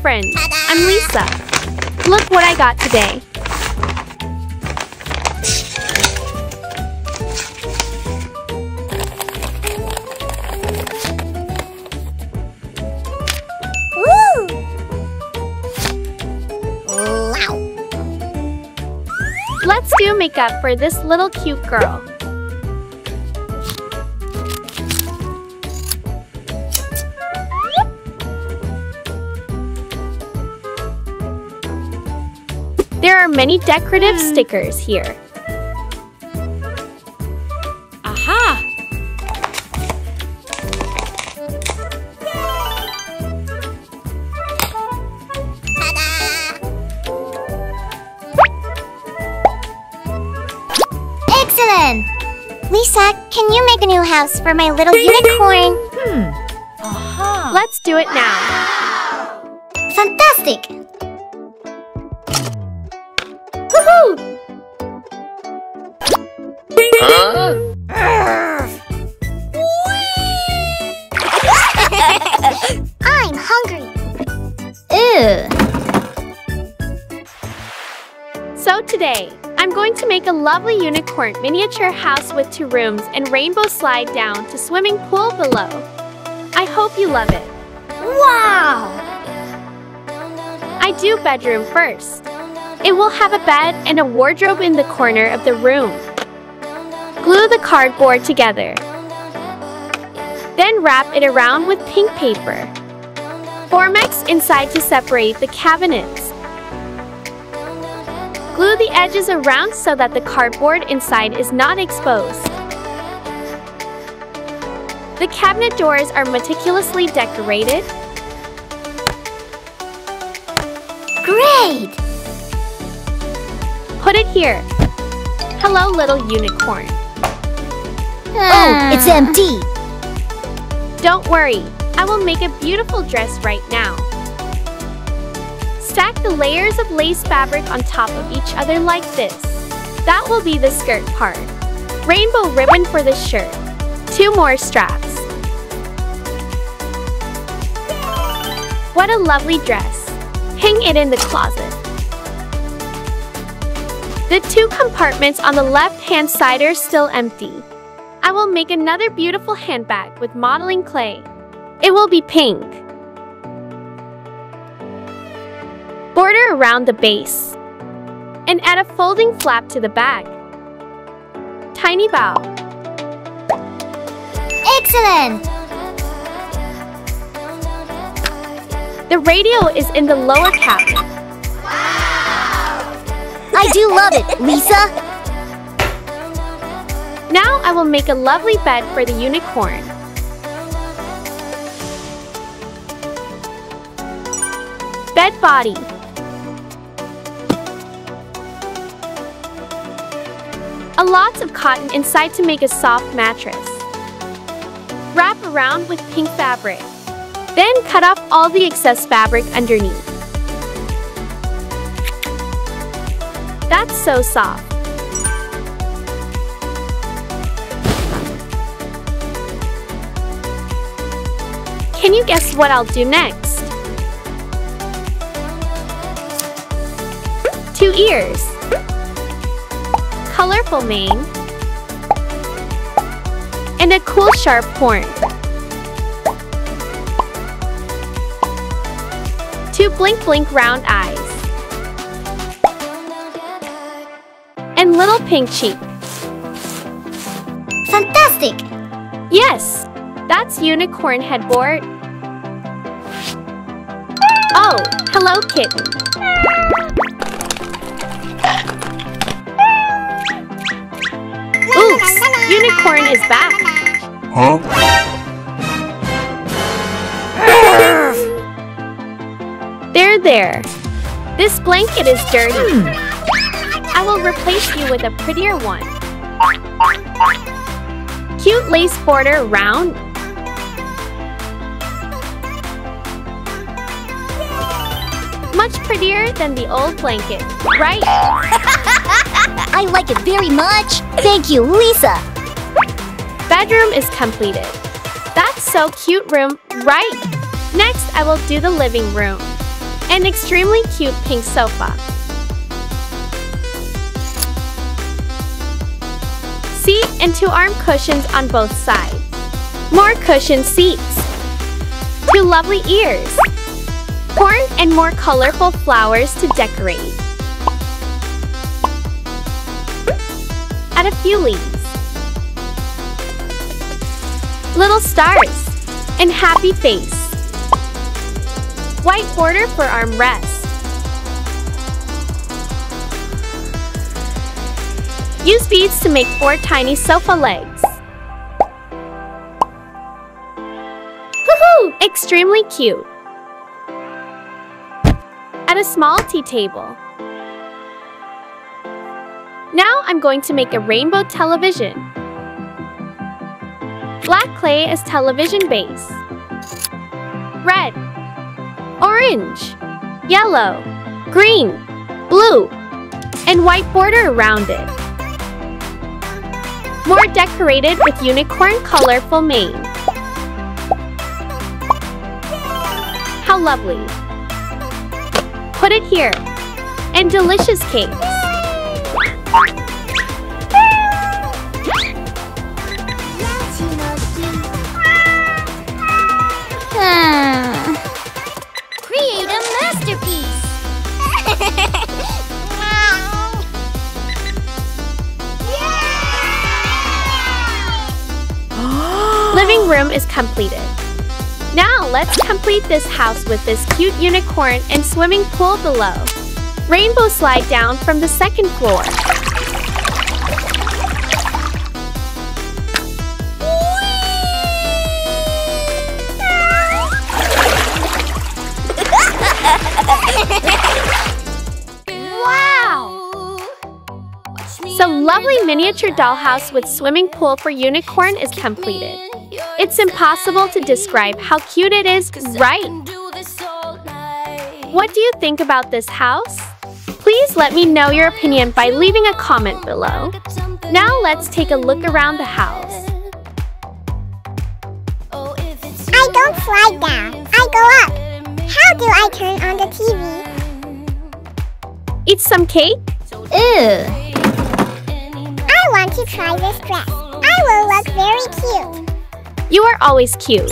friends. I'm Lisa. Look what I got today. Let's do makeup for this little cute girl. There are many decorative stickers here. Aha! Excellent! Lisa, can you make a new house for my little unicorn? Let's do it now. Fantastic! Woohoo! I'm hungry. Ew. So today, I'm going to make a lovely unicorn miniature house with 2 rooms and rainbow slide down to swimming pool below. I hope you love it. Wow! I do bedroom first. It will have a bed and a wardrobe in the corner of the room. Glue the cardboard together. Then wrap it around with pink paper. Formex inside to separate the cabinets. Glue the edges around so that the cardboard inside is not exposed. The cabinet doors are meticulously decorated. Great! Put it here. Hello, little unicorn. Oh, it's empty. Don't worry, I will make a beautiful dress right now. Stack the layers of lace fabric on top of each other like this. That will be the skirt part. Rainbow ribbon for the shirt. 2 more straps. What a lovely dress. Hang it in the closet. The 2 compartments on the left-hand side are still empty. I will make another beautiful handbag with modeling clay. It will be pink. Border around the base. And add a folding flap to the bag. Tiny bow. Excellent! The radio is in the lower cabinet. I do love it, Lisa! Now I will make a lovely bed for the unicorn. Bed body. A lot of cotton inside to make a soft mattress. Wrap around with pink fabric. Then cut off all the excess fabric underneath. That's so soft. Can you guess what I'll do next? 2 ears. Colorful mane. And a cool sharp horn. 2 blink round eyes. And little pink cheek. Fantastic! Yes, that's unicorn headboard. Oh, hello kitten. Oops, unicorn is back. Huh? There. This blanket is dirty. I will replace you with a prettier one. Cute lace border around. Much prettier than the old blanket, right? I like it very much. Thank you, Lisa. Bedroom is completed. That's so cute room, right? Next, I will do the living room. An extremely cute pink sofa. Seat and 2 arm cushions on both sides. More cushioned seats. 2 lovely ears. Corn and more colorful flowers to decorate. Add a few leaves. Little stars. And happy face. White border for armrest. Use beads to make 4 tiny sofa legs. Woohoo! Extremely cute. Add a small tea table. Now I'm going to make a rainbow television. Black clay as television base. Red, orange, yellow, green, blue, and white border around it. More decorated with unicorn colorful mane. How lovely. Put it here. And delicious cakes. Create a masterpiece! Living room is completed. Now let's complete this house with this cute unicorn and swimming pool below. Rainbow slide down from the 2nd floor. Wow! So lovely miniature dollhouse with swimming pool for unicorn is completed. It's impossible to describe how cute it is, right? What do you think about this house? Please let me know your opinion by leaving a comment below. Now let's take a look around the house. I don't slide down, I go up. How do I turn on the TV? Eat some cake? Ew! I want to try this dress. I will look very cute. You are always cute.